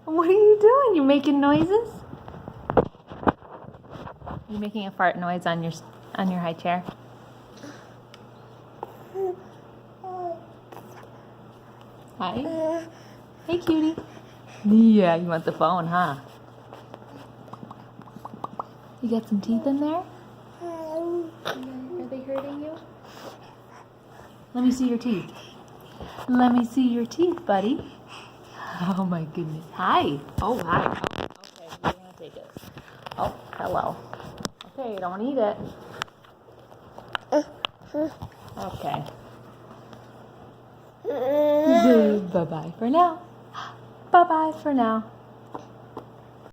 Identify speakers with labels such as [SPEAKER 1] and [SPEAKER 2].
[SPEAKER 1] What are you doing? You making noises? You making a fart noise on your high chair? Hi. Hey, cutie. Yeah, you want the phone, huh? You got some teeth in there? Are they hurting you? Let me see your teeth. Let me see your teeth, buddy. Oh my goodness. Hi. Oh, hi. Oh, okay, you're gonna take it. Oh, hello. Okay, don't eat it. Okay. Bye-bye for now. Bye-bye for now.